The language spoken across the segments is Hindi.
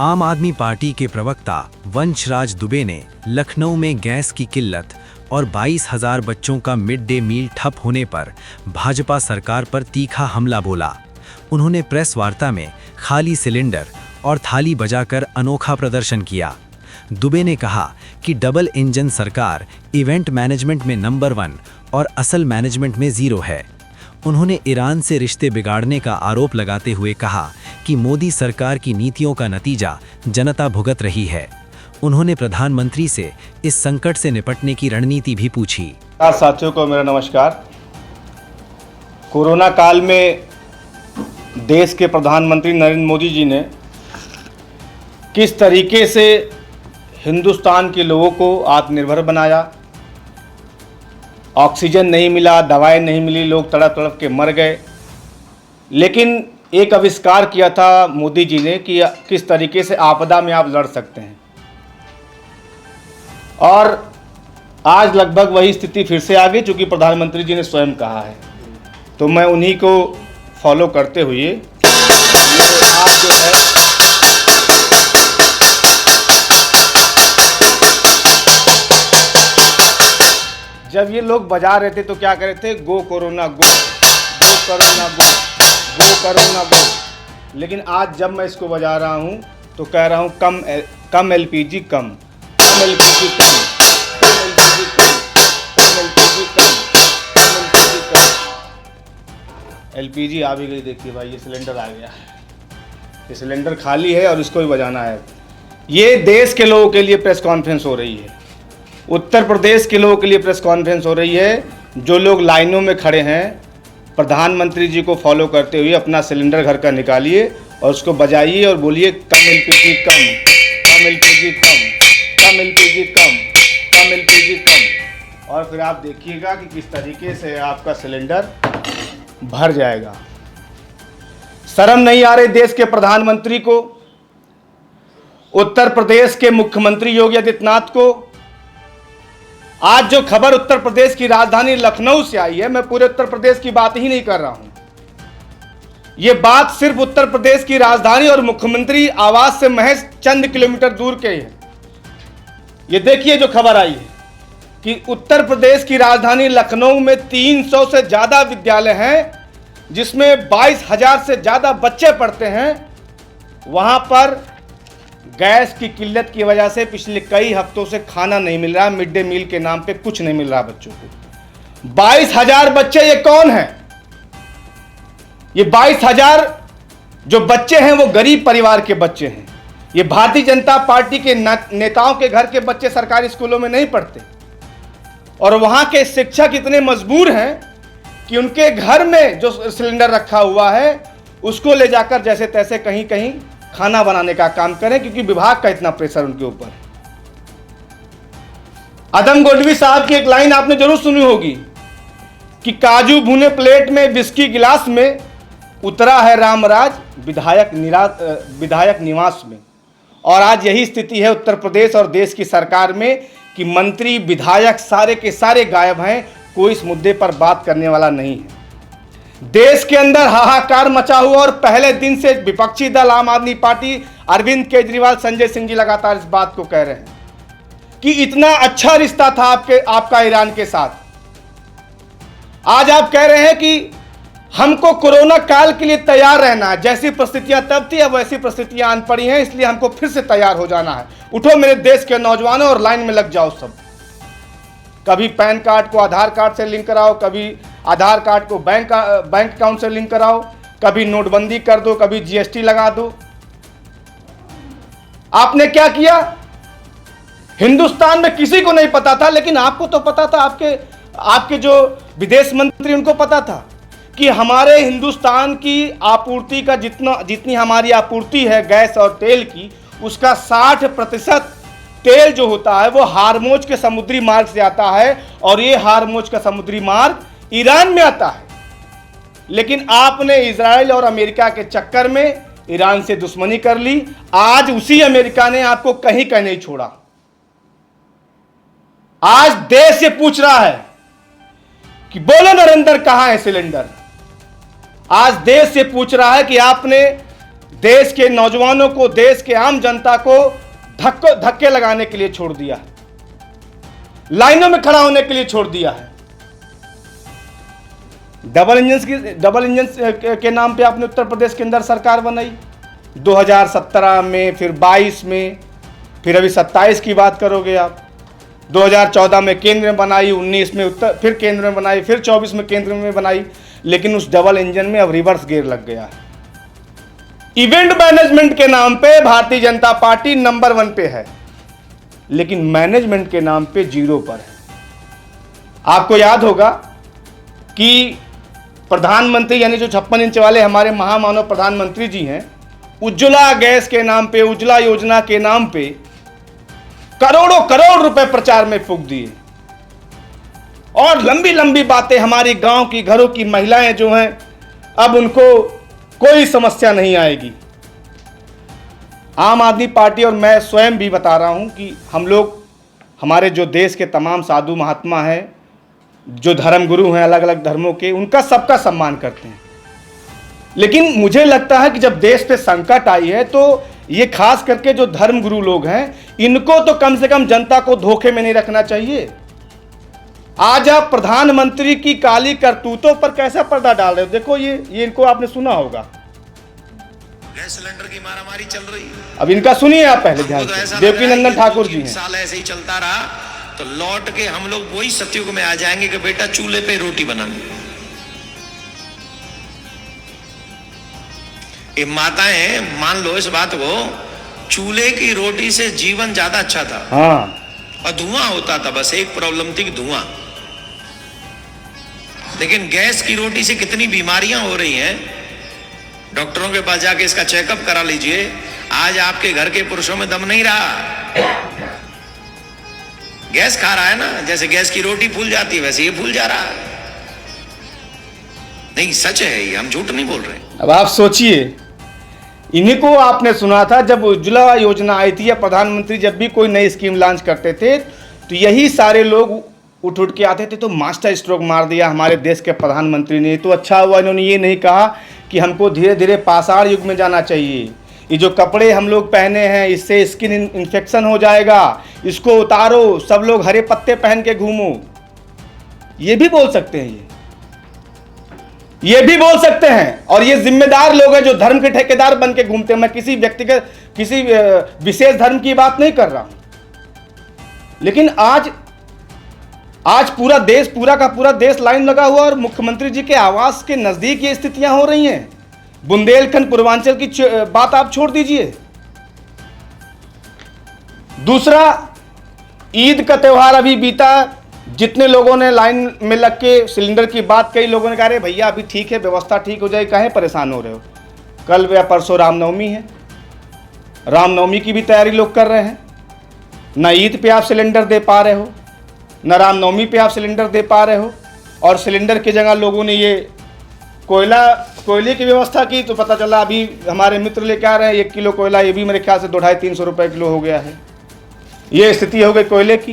आम आदमी पार्टी के प्रवक्ता वंशराज दुबे ने लखनऊ में गैस की किल्लत और 22,000 बच्चों का मिड डे मील ठप होने पर भाजपा सरकार पर तीखा हमला बोला। उन्होंने प्रेस वार्ता में खाली सिलेंडर और थाली बजाकर अनोखा प्रदर्शन किया। दुबे ने कहा कि डबल इंजन सरकार इवेंट मैनेजमेंट में नंबर 1 और असल मैनेजमेंट में 0 है। उन्होंने ईरान से रिश्ते बिगाड़ने का आरोप लगाते हुए कहा कि मोदी सरकार की नीतियों का नतीजा जनता भुगत रही है। उन्होंने प्रधानमंत्री से इस संकट से निपटने की रणनीति भी पूछी। साथियों को मेरा नमस्कार। कोरोना काल में देश के प्रधानमंत्री नरेंद्र मोदी जी ने किस तरीके से हिंदुस्तान के लोगों को आत्मनिर्भर बनाया। ऑक्सीजन नहीं मिला, दवाएं नहीं मिली, लोग तड़प तड़प के मर गए। लेकिन एक आविष्कार किया था मोदी जी ने कि किस तरीके से आपदा में आप लड़ सकते हैं। और आज लगभग वही स्थिति फिर से आ गई, चूँकि प्रधानमंत्री जी ने स्वयं कहा है। तो मैं उन्हीं को फॉलो करते हुए आज जो है जब ये लोग बजा रहे थे तो क्या कह रहे थे, गो कोरोना गो, गो कोरोना गो, गो कोरोना गो। लेकिन आज जब मैं इसको बजा रहा हूँ तो कह रहा हूँ कम एलपीजी कम, कम एलपीजी कम, कम एलपीजी कम, कम एलपीजी कम, कम एलपीजी कम। एलपीजी आ भी गई, देखिए भाई, ये सिलेंडर आ गया है। ये सिलेंडर खाली है और इसको भी बजाना है। ये देश के लोगों के लिए प्रेस कॉन्फ्रेंस हो रही है, उत्तर प्रदेश के लोगों के लिए प्रेस कॉन्फ्रेंस हो रही है। जो लोग लाइनों में खड़े हैं, प्रधानमंत्री जी को फॉलो करते हुए अपना सिलेंडर घर का निकालिए और उसको बजाइए और बोलिए कम एलपीजी कम, कम एलपीजी कम, कम एलपीजी कम, कम एलपीजी कम। और फिर आप देखिएगा कि किस तरीके से आपका सिलेंडर भर जाएगा। शर्म नहीं आ रही देश के प्रधानमंत्री को, उत्तर प्रदेश के मुख्यमंत्री योगी आदित्यनाथ को। आज जो खबर उत्तर प्रदेश की राजधानी लखनऊ से आई है, मैं पूरे उत्तर प्रदेश की बात ही नहीं कर रहा हूं। यह बात सिर्फ उत्तर प्रदेश की राजधानी और मुख्यमंत्री आवास से महज चंद किलोमीटर दूर के है। ये देखिए जो खबर आई है कि उत्तर प्रदेश की राजधानी लखनऊ में 300 से ज्यादा विद्यालय हैं, जिसमें 22,000 से ज्यादा बच्चे पढ़ते हैं। वहां पर गैस की किल्लत की वजह से पिछले कई हफ्तों से खाना नहीं मिल रहा, मिड डे मील के नाम पे कुछ नहीं मिल रहा बच्चों को। 22,000 बच्चे, ये कौन है? ये 22,000 जो बच्चे हैं वो गरीब परिवार के बच्चे हैं। ये भारतीय जनता पार्टी के नेताओं के घर के बच्चे सरकारी स्कूलों में नहीं पढ़ते। और वहां के शिक्षक इतने मजबूर हैं कि उनके घर में जो सिलेंडर रखा हुआ है उसको ले जाकर जैसे तैसे कहीं कहीं खाना बनाने का काम करें, क्योंकि विभाग का इतना प्रेशर उनके ऊपर है। अदम गोडवी साहब की एक लाइन आपने जरूर सुनी होगी कि काजू भुने प्लेट में, विस्की गिलास में, उतरा है रामराज विधायक निवास में। और आज यही स्थिति है उत्तर प्रदेश और देश की सरकार में कि मंत्री विधायक सारे के सारे गायब हैं। कोई इस मुद्दे पर बात करने वाला नहीं है। देश के अंदर हाहाकार मचा हुआ और पहले दिन से विपक्षी दल आम आदमी पार्टी, अरविंद केजरीवाल, संजय सिंह जी लगातार इस बात को कह रहे हैं कि इतना अच्छा रिश्ता था आपका ईरान के साथ। आज आप कह रहे हैं कि हमको कोरोना काल के लिए तैयार रहना है। जैसी परिस्थितियां तब थी अब वैसी परिस्थितियां आन पड़ी हैं, इसलिए हमको फिर से तैयार हो जाना है। उठो मेरे देश के नौजवानों और लाइन में लग जाओ सब। कभी पैन कार्ड को आधार कार्ड से लिंक कराओ, कभी आधार कार्ड को बैंक अकाउंट से लिंक कराओ, कभी नोटबंदी कर दो, कभी जीएसटी लगा दो। आपने क्या किया? हिंदुस्तान में किसी को नहीं पता था, लेकिन आपको तो पता था। आपके जो विदेश मंत्री, उनको पता था कि हमारे हिंदुस्तान की आपूर्ति का जितनी हमारी आपूर्ति है गैस और तेल की, उसका 60% तेल जो होता है वो हार्मोज के समुद्री मार्ग से आता है। और ये हार्मोज का समुद्री मार्ग ईरान में आता है। लेकिन आपने इजराइल और अमेरिका के चक्कर में ईरान से दुश्मनी कर ली। आज उसी अमेरिका ने आपको कहीं कहीं नहीं छोड़ा। आज देश से पूछ रहा है कि बोलो नरेंद्र, कहां है सिलेंडर? आज देश से पूछ रहा है कि आपने देश के नौजवानों को, देश के आम जनता को धक्के लगाने के लिए छोड़ दिया है, लाइनों में खड़ा होने के लिए छोड़ दिया है। डबल इंजन के नाम पे आपने उत्तर प्रदेश के अंदर सरकार बनाई 2017 में, फिर 22 में, फिर अभी 27 की बात करोगे आप। 2014 में केंद्र में बनाई, 19 में फिर केंद्र में बनाई, फिर 24 में केंद्र में बनाई, लेकिन उस डबल इंजन में अब रिवर्स गियर लग गया है। इवेंट मैनेजमेंट के नाम पे भारतीय जनता पार्टी नंबर 1 पे है, लेकिन मैनेजमेंट के नाम पे 0 पर है। आपको याद होगा कि प्रधानमंत्री यानी जो 56 इंच वाले हमारे महामानव प्रधानमंत्री जी हैं, उज्ज्वला गैस के नाम पे, उज्ज्वला योजना के नाम पे करोड़ों करोड़ रुपए प्रचार में फूंक दिए, और लंबी लंबी बातें। हमारी गांव की घरों की महिलाएं जो हैं, अब उनको कोई समस्या नहीं आएगी। आम आदमी पार्टी और मैं स्वयं भी बता रहा हूं कि हम लोग, हमारे जो देश के तमाम साधु महात्मा हैं, जो धर्म गुरु हैं अलग अलग धर्मों के, उनका सबका सम्मान करते हैं। लेकिन मुझे लगता है कि जब देश पे संकट आई है, तो ये खास करके जो धर्म गुरु लोग हैं, इनको तो कम से कम जनता को धोखे में नहीं रखना चाहिए। आज आप प्रधानमंत्री की काली करतूतों पर कैसा पर्दा डाल रहे हो? देखो ये इनको आपने सुना होगा, गैस सिलेंडर की मारामारी चल रही है। अब इनका सुनिए आप पहले ध्यान से। देवकी नंदन ठाकुर जी हैं। साल ऐसे ही चलता रहा तो लौट के हम लोग वही सतयुग में आ जाएंगे कि बेटा चूल्हे पे रोटी बनानी। ये माताएं मान लो इस बात को, चूल्हे की रोटी से जीवन ज्यादा अच्छा था। हाँ, और धुआं होता था, बस एक प्रॉब्लम थी कि धुआं। लेकिन गैस की रोटी से कितनी बीमारियां हो रही हैं, डॉक्टरों के पास जाके इसका चेकअप करा लीजिए। आज आपके घर के पुरुषों में दम नहीं रहा, गैस खा रहा है ना। जैसे गैस की रोटी फूल जाती है, वैसे ये फूल जा रहा है। नहीं, सच है ये, हम झूठ नहीं बोल रहे। अब आप सोचिए, इन्हीं को आपने सुना था जब उज्ज्वला योजना आई थी, या प्रधानमंत्री जब भी कोई नई स्कीम लॉन्च करते थे, तो यही सारे लोग उठ के आते थे, तो मास्टर स्ट्रोक मार दिया हमारे देश के प्रधानमंत्री ने। तो अच्छा हुआ इन्होंने ये नहीं कहा कि हमको धीरे धीरे पाषाण युग में जाना चाहिए, ये जो कपड़े हम लोग पहने हैं इससे स्किन इन्फेक्शन हो जाएगा, इसको उतारो, सब लोग हरे पत्ते पहन के घूमो। ये भी बोल सकते हैं, ये भी बोल सकते हैं। और ये जिम्मेदार लोग हैं जो धर्म के ठेकेदार बन के घूमते हैं। मैं किसी व्यक्तिगत, किसी विशेष धर्म की बात नहीं कर रहा हूं, लेकिन आज पूरा का पूरा देश लाइन लगा हुआ, और मुख्यमंत्री जी के आवास के नजदीक ये स्थितियां हो रही हैं। बुंदेलखंड पूर्वांचल की बात आप छोड़ दीजिए। दूसरा, ईद का त्यौहार अभी बीता, जितने लोगों ने लाइन में लग के सिलेंडर की बात कही, लोगों ने कहा, अरे भैया अभी ठीक है, व्यवस्था ठीक हो जाएगी, काहे परेशान हो रहे हो? कल या परसों रामनवमी है, रामनवमी की भी तैयारी लोग कर रहे हैं। न ईद पे आप सिलेंडर दे पा रहे हो, न रामनवमी पे आप सिलेंडर दे पा रहे हो, और सिलेंडर की जगह लोगों ने ये कोयले की व्यवस्था की। तो पता चला अभी हमारे मित्र लेके आ रहे हैं 1 किलो कोयला, ये भी मेरे ख्याल से 250-300 रुपये किलो हो गया है। ये स्थिति हो गई कोयले की।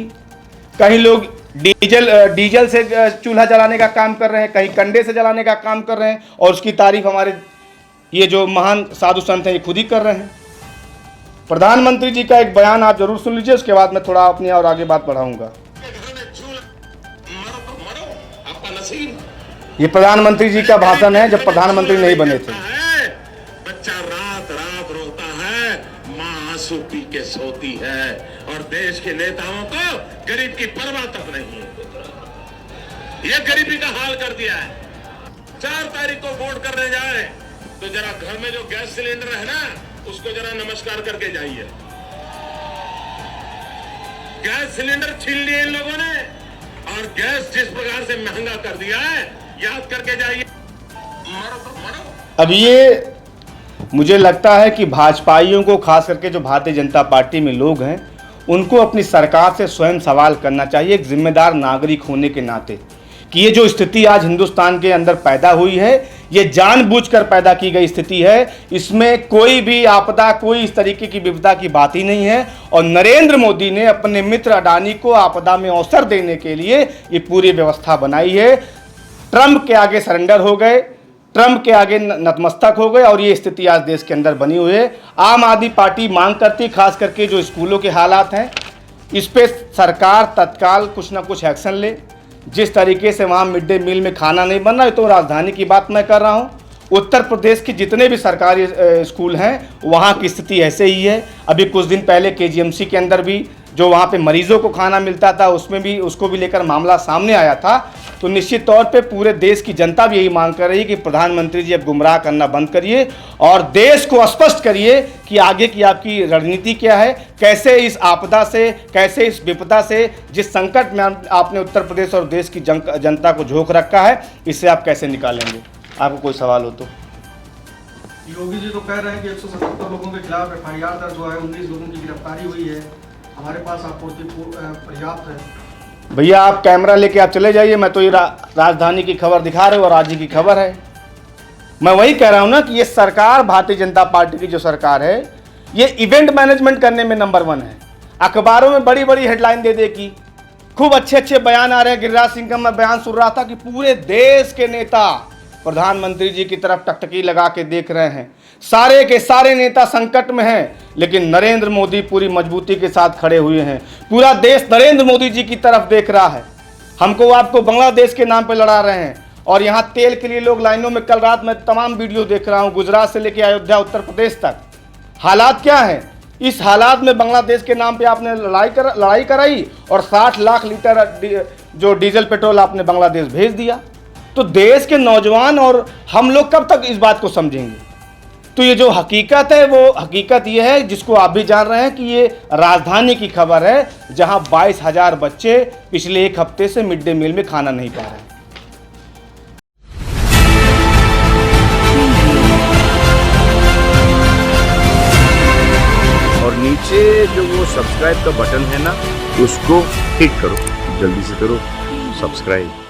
कहीं लोग डीजल से चूल्हा जलाने का काम कर रहे हैं, कहीं कंडे से जलाने का काम कर रहे हैं, और उसकी तारीफ हमारे ये जो महान साधु संत हैं ये खुद ही कर रहे हैं। प्रधानमंत्री जी का एक बयान आप जरूर सुन लीजिए, उसके बाद मैं थोड़ा अपनी और आगे बात बढ़ाऊंगा। ये प्रधानमंत्री जी का भाषण है जब प्रधानमंत्री नहीं बने थे। बच्चा रात रात रोता है, माँ आंसू पी के सोती है, और देश के नेताओं को गरीब की परवाह तक नहीं है। ये गरीबी का हाल कर दिया है। 4 तारीख को वोट करने जाए तो जरा घर में जो गैस सिलेंडर है ना, उसको जरा नमस्कार करके जाइए। गैस सिलेंडर छीन लिए इन लोगों ने, और गैस जिस प्रकार से महंगा कर दिया है, याद करके जाइए। मरो तो मरो। अब ये मुझे लगता है कि भाजपाइयों को, खास करके जो भारतीय जनता पार्टी में लोग हैं, उनको अपनी सरकार से स्वयं सवाल करना चाहिए, एक जिम्मेदार नागरिक होने के नाते, कि ये जो स्थिति आज हिंदुस्तान के अंदर पैदा हुई है, ये जानबूझकर पैदा की गई स्थिति है। इसमें कोई भी आपदा, कोई इस तरीके की विपदा की बात ही नहीं है। और नरेंद्र मोदी ने अपने मित्र अडानी को आपदा में अवसर देने के लिए ये पूरी व्यवस्था बनाई है। ट्रंप के आगे सरेंडर हो गए, ट्रंप के आगे नतमस्तक हो गए और ये स्थिति आज देश के अंदर बनी हुई है। आम आदमी पार्टी मांग करती, खास करके जो स्कूलों के हालात हैं इस पे सरकार तत्काल कुछ ना कुछ एक्शन ले। जिस तरीके से वहाँ मिड डे मील में खाना नहीं बन रहा है, तो राजधानी की बात मैं कर रहा हूँ, उत्तर प्रदेश के जितने भी सरकारी स्कूल हैं वहाँ की स्थिति ऐसे ही है। अभी कुछ दिन पहले केजीएमसी के अंदर भी जो वहाँ पे मरीजों को खाना मिलता था उसमें भी उसको भी लेकर मामला सामने आया था। तो निश्चित तौर पे पूरे देश की जनता भी यही मांग कर रही है कि प्रधानमंत्री जी अब गुमराह करना बंद करिए और देश को स्पष्ट करिए कि आगे की आपकी रणनीति क्या है, कैसे इस आपदा से, कैसे इस विपदा से, जिस संकट में आपने उत्तर प्रदेश और देश की जनता को झोंक रखा है, इससे आप कैसे निकालेंगे। आपको कोई सवाल हो तो। योगी जी तो कह रहे हैं कि 177 लोगों के खिलाफ FIR दर्ज हुआ है, 19 लोगों की गिरफ्तारी हुई है, हमारे पास आपूर्ति पर्याप्त है। भैया आप कैमरा लेके आप चले जाइए, मैं तो ये राजधानी की खबर दिखा रहे हो और राज्य की खबर है। मैं वही कह रहा हूँ ना कि ये सरकार, भारतीय जनता पार्टी की जो सरकार है, ये इवेंट मैनेजमेंट करने में नंबर 1 है। अखबारों में बड़ी बड़ी हेडलाइन दे दे की, खूब अच्छे अच्छे बयान आ रहे हैं। गिरिराज सिंह का मैं बयान सुन रहा था कि पूरे देश के नेता प्रधानमंत्री जी की तरफ टकटकी लगा के देख रहे हैं। सारे के सारे नेता संकट में हैं, लेकिन नरेंद्र मोदी पूरी मजबूती के साथ खड़े हुए हैं। पूरा देश नरेंद्र मोदी जी की तरफ देख रहा है। हमको आपको बांग्लादेश के नाम पे लड़ा रहे हैं और यहाँ तेल के लिए लोग लाइनों में, कल रात मैं तमाम वीडियो देख रहा हूँ, गुजरात से लेकर अयोध्या उत्तर प्रदेश तक। हालात क्या है? इस हालात में बांग्लादेश के नाम पे आपने लड़ाई कराई और 60 लाख लीटर जो डीजल पेट्रोल आपने बांग्लादेश भेज दिया। तो देश के नौजवान और हम लोग कब तक इस बात को समझेंगे? तो ये जो हकीकत है वो हकीकत ये है जिसको आप भी जान रहे हैं कि ये राजधानी की खबर है, जहां 22,000 बच्चे पिछले 1 हफ्ते से मिड डे मील में खाना नहीं पा रहे हैं। और नीचे जो वो सब्सक्राइब का बटन है ना, उसको हिट करो, जल्दी से करो सब्सक्राइब।